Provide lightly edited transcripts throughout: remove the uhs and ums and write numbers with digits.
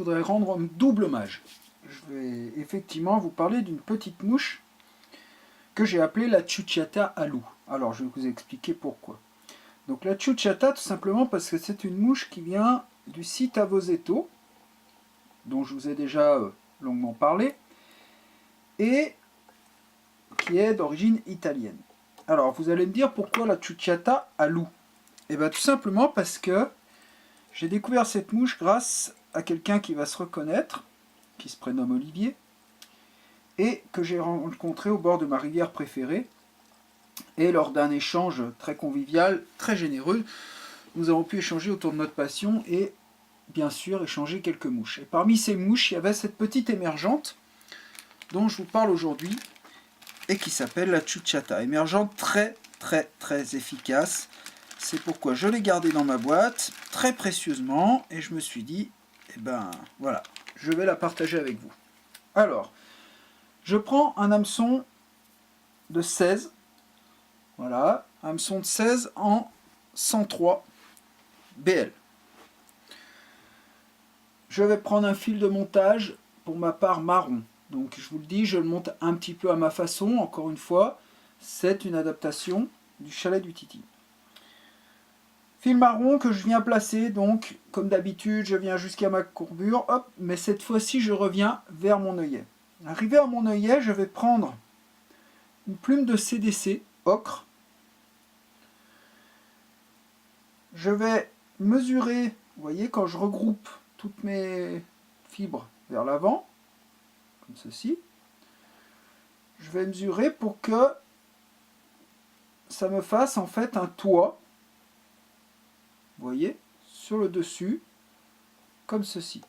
voudrais rendre un double hommage. Je vais effectivement vous parler d'une petite mouche que j'ai appelée la Chuchiata alou. Alors je vais vous expliquer pourquoi. Donc la Chuchiata, tout simplement parce que c'est une mouche qui vient du site Avosetto, dont je vous ai déjà longuement parlé, et qui est d'origine italienne. Alors vous allez me dire pourquoi la Chuchiata alou? Et bien tout simplement parce que j'ai découvert cette mouche grâce à quelqu'un qui va se reconnaître, qui se prénomme Olivier, et que j'ai rencontré au bord de ma rivière préférée. Et lors d'un échange très convivial, très généreux, nous avons pu échanger autour de notre passion et bien sûr échanger quelques mouches. Et parmi ces mouches, il y avait cette petite émergente dont je vous parle aujourd'hui et qui s'appelle la Chuchiata. Émergente très efficace. C'est pourquoi je l'ai gardée dans ma boîte très précieusement et je me suis dit, eh ben voilà, je vais la partager avec vous. Alors, je prends un hameçon de 16, voilà, hameçon de 16 en 103 BL. Je vais prendre un fil de montage, pour ma part marron. Donc je vous le dis, je le monte un petit peu à ma façon, encore une fois, c'est une adaptation du chalet du Titi. Fil marron que je viens placer, donc comme d'habitude, je viens jusqu'à ma courbure, hop, mais cette fois-ci je reviens vers mon œillet. Arrivé à mon œillet, je vais prendre une plume de CDC, ocre. Je vais mesurer, vous voyez, quand je regroupe toutes mes fibres vers l'avant, comme ceci, je vais mesurer pour que ça me fasse en fait un toit, vous voyez, sur le dessus, comme ceci.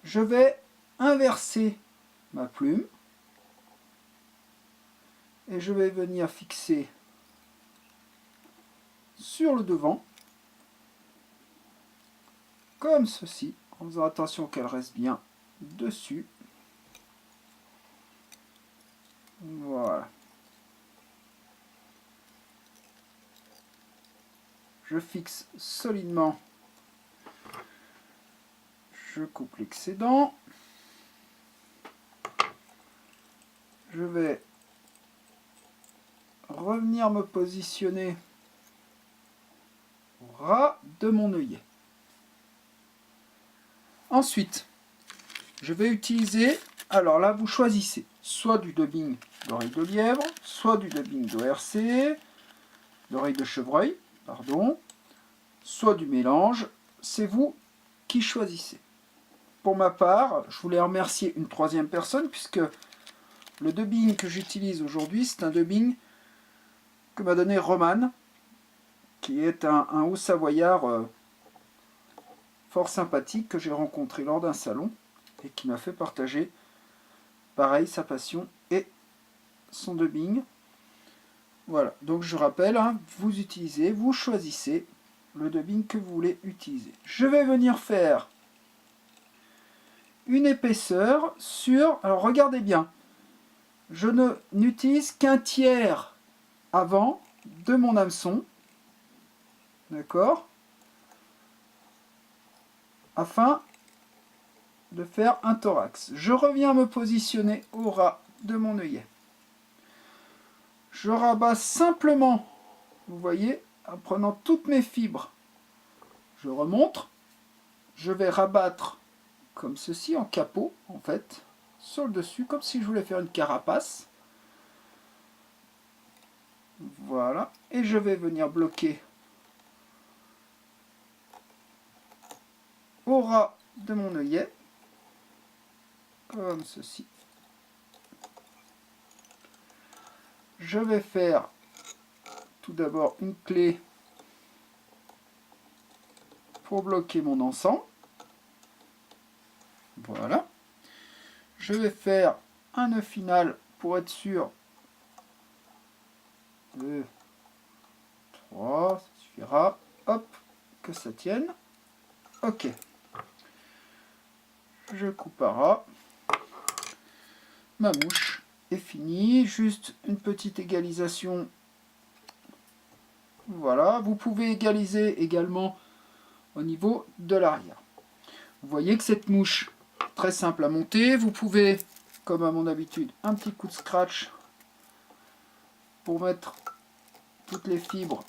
Je vais inverser ma plume et je vais venir fixer sur le devant, comme ceci, en faisant attention qu'elle reste bien dessus. Voilà. Je fixe solidement, je coupe l'excédent, je vais revenir me positionner au ras de mon œillet. Ensuite, je vais utiliser, alors là vous choisissez, soit du dubbing d'oreille de lièvre, soit du dubbing d'ORC, d'oreille de chevreuil, pardon, soit du mélange, c'est vous qui choisissez. Pour ma part, je voulais remercier une troisième personne, puisque le dubbing que j'utilise aujourd'hui, c'est un dubbing que m'a donné Roman, qui est un haut savoyard fort sympathique que j'ai rencontré lors d'un salon et qui m'a fait partager, pareil, sa passion et son dubbing. Voilà, donc je rappelle, hein, vous utilisez, vous choisissez le dubbing que vous voulez utiliser. Je vais venir faire une épaisseur sur, alors regardez bien, je n'utilise qu'un tiers avant de mon hameçon, d'accord, afin de faire un thorax. Je reviens me positionner au ras de mon œillet. Je rabats simplement, vous voyez, en prenant toutes mes fibres, je remonte, je vais rabattre comme ceci, en capot, en fait, sur le dessus, comme si je voulais faire une carapace. Voilà, et je vais venir bloquer au ras de mon œillet, comme ceci. Je vais faire tout d'abord une clé pour bloquer mon encens. Voilà. Je vais faire un nœud final pour être sûr. 2, 3, ça suffira. Hop, que ça tienne. Ok. Je coupe à ras. Ma mouche est finie. Juste une petite égalisation. Voilà. Vous pouvez égaliser également au niveau de l'arrière. vous voyez que cette mouche, très simple à monter. Vous pouvez, comme à mon habitude, un petit coup de scratch pour mettre toutes les fibres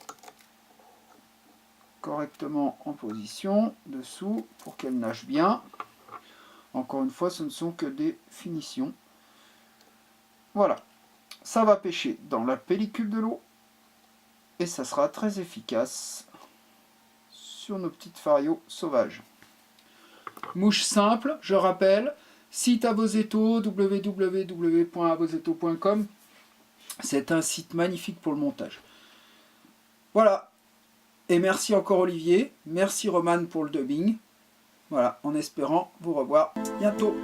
correctement en position dessous pour qu'elles nagent bien. Encore une fois, ce ne sont que des finitions. Voilà, ça va pêcher dans la pellicule de l'eau et ça sera très efficace sur nos petites farios sauvages. Mouche simple, je rappelle, site Abosetto, www.abosetto.com. C'est un site magnifique pour le montage. Voilà. Et merci encore Olivier, merci Roman pour le dubbing. Voilà, en espérant vous revoir bientôt.